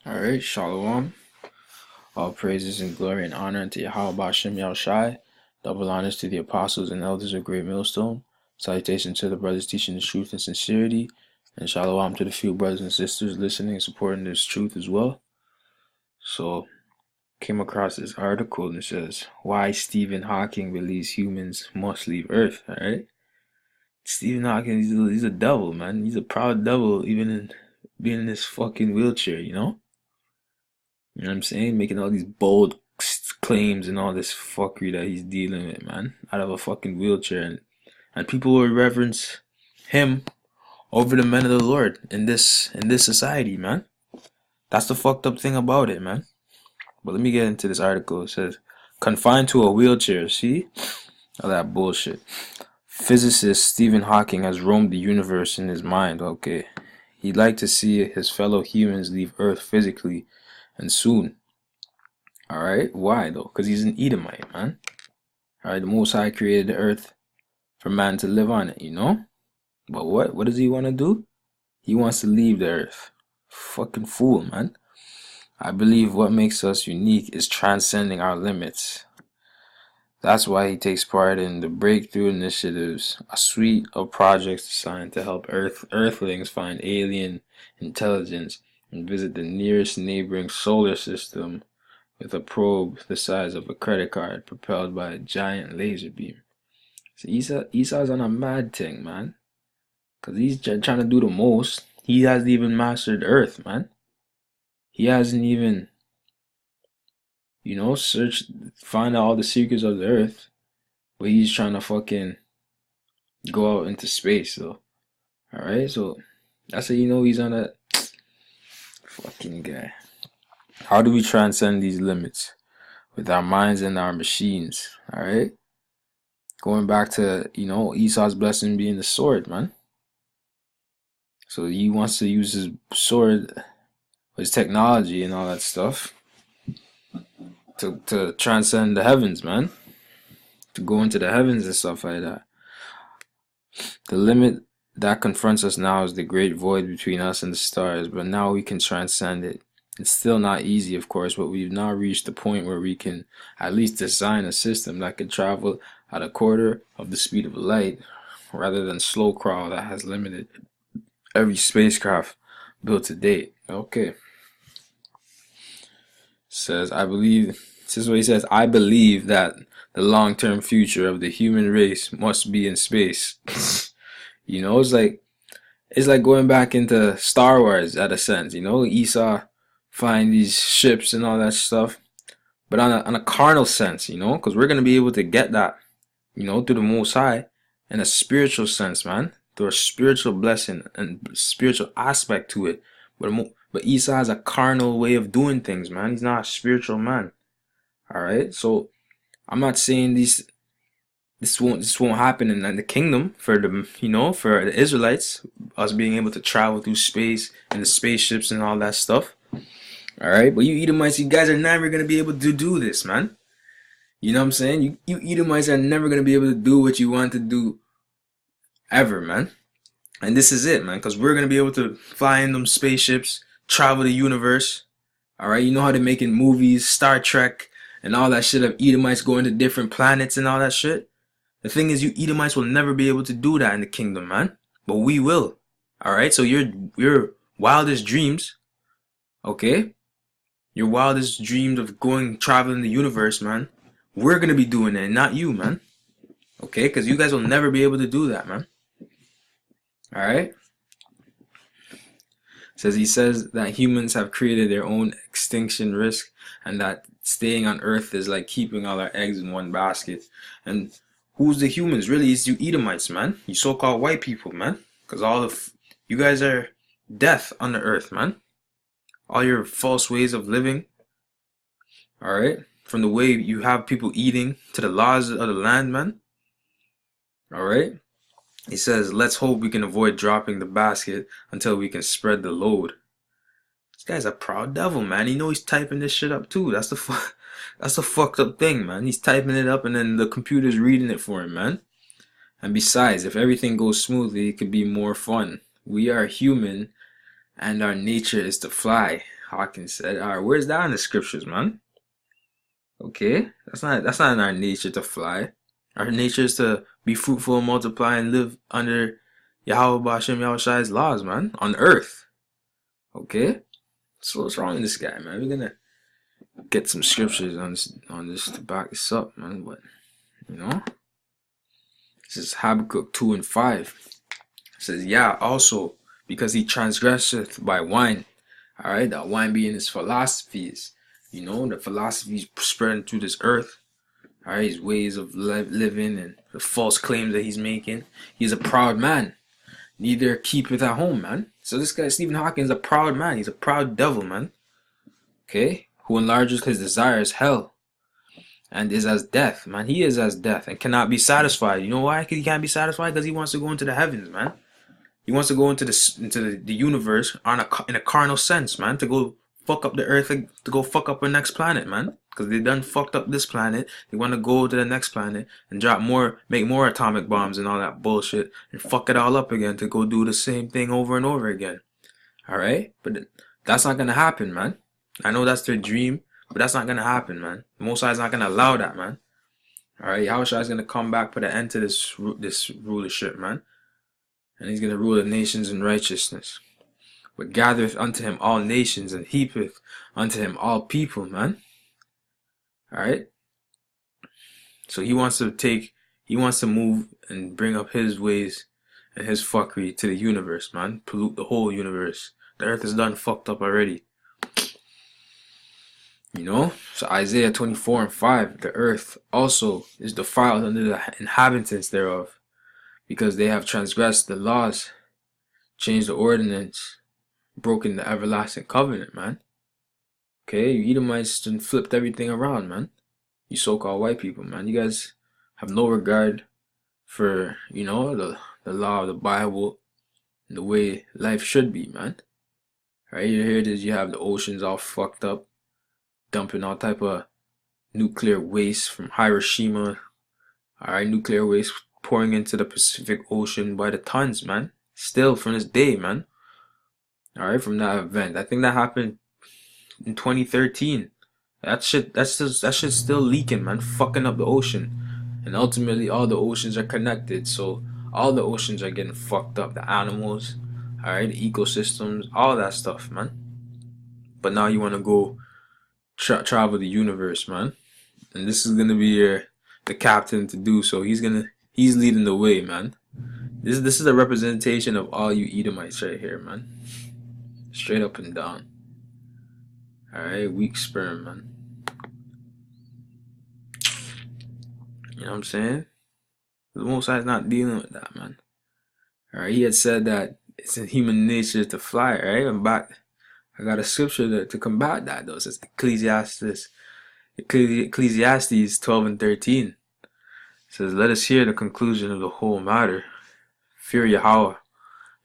Alright, Shalom. All praises and glory and honor unto Yahweh Bashem Yahushai. Double honors to the apostles and elders of Great Millstone. Salutation to the brothers teaching the truth and sincerity. And Shalom to the few brothers and sisters listening and supporting this truth as well. So, came across this article and it says, why Stephen Hawking believes humans must leave Earth. Alright? Stephen Hawking, he's a devil, man. He's a proud devil, even in being in this fucking wheelchair, you know? You know what I'm saying? Making all these bold claims and all this fuckery that he's dealing with, man. Out of a fucking wheelchair. And people will reverence him over the men of the Lord in this society, man. That's the fucked up thing about it, man. But let me get into this article. It says, confined to a wheelchair. See? All that bullshit. Physicist Stephen Hawking has roamed the universe in his mind. Okay. He'd like to see his fellow humans leave Earth physically and soon. Alright? Why though? Because he's an Edomite, man. Alright, the Most High created the earth for man to live on it, you know? But what? What does he want to do? He wants to leave the earth. Fucking fool, man. I believe what makes us unique is transcending our limits. That's why he takes part in the Breakthrough Initiatives, a suite of projects designed to help Earthlings find alien intelligence and visit the nearest neighboring solar system with a probe the size of a credit card propelled by a giant laser beam. So Esau's on a mad thing, man. Because he's trying to do the most. He hasn't even mastered Earth, man. He hasn't even, find out all the secrets of the Earth. But he's trying to fucking go out into space, though. Alright, so that's how you know he's on a fucking guy. How do we transcend these limits? With our minds and our machines, alright? Going back to, Esau's blessing being the sword, man. So he wants to use his sword, his technology and all that stuff to transcend the heavens, man. To go into the heavens and stuff like that. The limit that confronts us now is the great void between us and the stars, but now we can transcend it. It's still not easy, of course, but we've now reached the point where we can at least design a system that can travel at a quarter of the speed of light, rather than slow crawl that has limited every spacecraft built to date. Okay. This is what he says, I believe that the long-term future of the human race must be in space. It's like going back into Star Wars at a sense, Esau find these ships and all that stuff, but on a carnal sense, because we're going to be able to get that, through the Most High in a spiritual sense, man, through a spiritual blessing and spiritual aspect to it. But Esau has a carnal way of doing things, man. He's not a spiritual man. All right, so I'm not saying this won't happen in the kingdom for for the Israelites, us being able to travel through space and the spaceships and all that stuff. All right, but you Edomites, you guys are never gonna be able to do this, man. You know what I'm saying? You Edomites are never gonna be able to do what you want to do ever, man. And this is it, man, because we're gonna be able to fly in them spaceships, travel the universe. All right, you know how they're making movies, Star Trek, and all that shit of Edomites going to different planets and all that shit. The thing is, you Edomites will never be able to do that in the kingdom, man. But we will. All right, so your wildest dreams, okay? Your wildest dreams of traveling the universe, man. We're gonna be doing it, not you, man. Okay, because you guys will never be able to do that, man. All right. He says that humans have created their own extinction risk, and that staying on Earth is like keeping all our eggs in one basket. And who's the humans? Really, it's you Edomites, man. You so-called white people, man. Because you guys are death on the earth, man. All your false ways of living. All right, from the way you have people eating to the laws of the land, man. All right. He says, let's hope we can avoid dropping the basket until we can spread the load. This guy's a proud devil, man. He's typing this shit up too. That's the fucked up thing, man. He's typing it up and then the computer's reading it for him, man. And besides, if everything goes smoothly, it could be more fun. We are human and our nature is to fly. Hawkins said. All right, where's that in the scriptures, man? Okay, that's not in our nature to fly. Our nature is to be fruitful and multiply and live under Yahweh Bashem Yahushai's laws, man, on earth. Okay, so what's wrong with this guy, man? We're gonna get some scriptures on this to back this up, man. But you know, this is Habakkuk 2 and 5. It says, yeah, also because he transgresseth by wine. All right, that wine being his philosophies. You know, the philosophies spreading through this earth. All right, his ways of living and the false claims that he's making. He's a proud man. Neither keepeth at home, man. So this guy, Stephen Hawking, is a proud man. He's a proud devil, man. Okay? Who enlarges his desires, hell. And is as death, man. He is as death and cannot be satisfied. You know why? Because he can't be satisfied? Because he wants to go into the heavens, man. He wants to go into the universe in a carnal sense, man. To go fuck up the earth, to go fuck up our next planet, man. Because they done fucked up this planet. They want to go to the next planet and make more atomic bombs and all that bullshit and fuck it all up again to go do the same thing over and over again. Alright? But that's not going to happen, man. I know that's their dream, but that's not going to happen, man. The Most High is not going to allow that, man. Alright? Yahushua is going to come back, put an end to this rulership, man. And he's going to rule the nations in righteousness. But gathereth unto him all nations and heapeth unto him all people, man. Alright? So he wants to move and bring up his ways and his fuckery to the universe, man. Pollute the whole universe. The earth is done fucked up already. You know? So Isaiah 24 and 5, the earth also is defiled under the inhabitants thereof, because they have transgressed the laws, changed the ordinance, broken the everlasting covenant, man. Okay, you Edomites and flipped everything around, man. You so-called white people, man. You guys have no regard for, you know, the law of the Bible and the way life should be, man. Right, here it is, you have the oceans all fucked up, dumping all type of nuclear waste from Hiroshima. Alright, nuclear waste pouring into the Pacific Ocean by the tons, man. Still from this day, man. Alright, from that event. I think that happened in 2013. That shit's still leaking, man, fucking up the ocean. And ultimately all the oceans are connected, so all the oceans are getting fucked up. The animals, alright, the ecosystems, all that stuff, man. But now you want to go travel the universe, man. And this is gonna be the captain to do so. He's leading the way, man. This is a representation of all you Edomites right here, man. Straight up and down. Alright, weak sperm, man. You know what I'm saying? The Most High is not dealing with that, man. Alright, he had said that it's in human nature to fly, right? I got a scripture to combat that, though. It says Ecclesiastes 12 and 13. It says, let us hear the conclusion of the whole matter. Fear Yahweh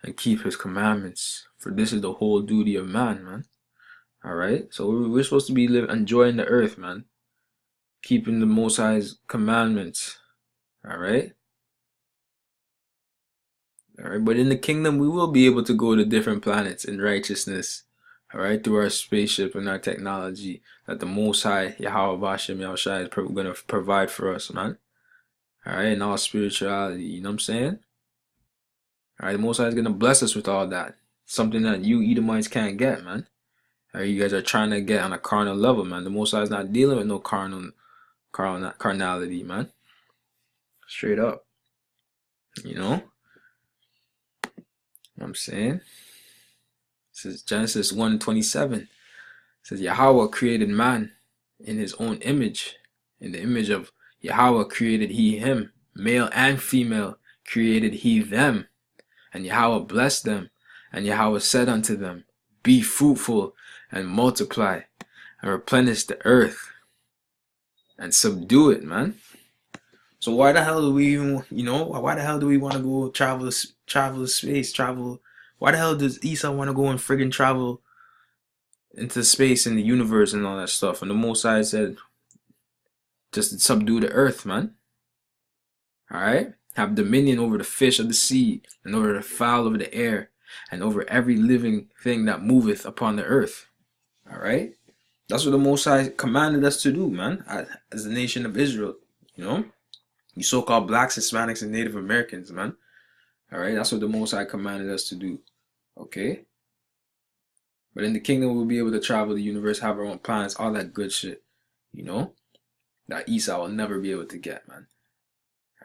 and keep his commandments, for this is the whole duty of man, man. Alright, so we're supposed to be enjoying the earth, man. Keeping the Most High's commandments. Alright? Alright, but in the kingdom, we will be able to go to different planets in righteousness. Alright, through our spaceship and our technology that the Most High, Yahweh Bashem Yahushai, is going to provide for us, man. Alright, and all spirituality, you know what I'm saying? Alright, the Most High is going to bless us with all that. Something that you Edomites can't get, man. Alright, you guys are trying to get on a carnal level, man. The Most High is not dealing with no carnality, man. Straight up. You know? What I'm saying? This is Genesis 1:27. It says, Yahweh created man in his own image. In the image of Yahweh created he him. Male and female created he them. And Yahweh blessed them. And Yahweh said unto them, be fruitful and multiply and replenish the earth and subdue it, man. So why the hell do we even, why the hell do we want to go travel space, why the hell does Esau want to go and friggin' travel into space and the universe and all that stuff? And the Most High said, just to subdue the earth, man. Alright? Have dominion over the fish of the sea, and over the fowl of the air, and over every living thing that moveth upon the earth. All right, that's what the Most High commanded us to do, man. As the nation of Israel, you know, you so-called blacks, Hispanics, and Native Americans, man. All right, that's what the Most High commanded us to do. Okay, but in the kingdom, we'll be able to travel the universe, have our own planets, all that good shit. You know, that Esau will never be able to get, man.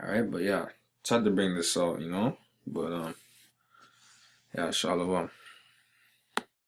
All right, but yeah, it's hard to bring this out, you know. But yeah, shalom.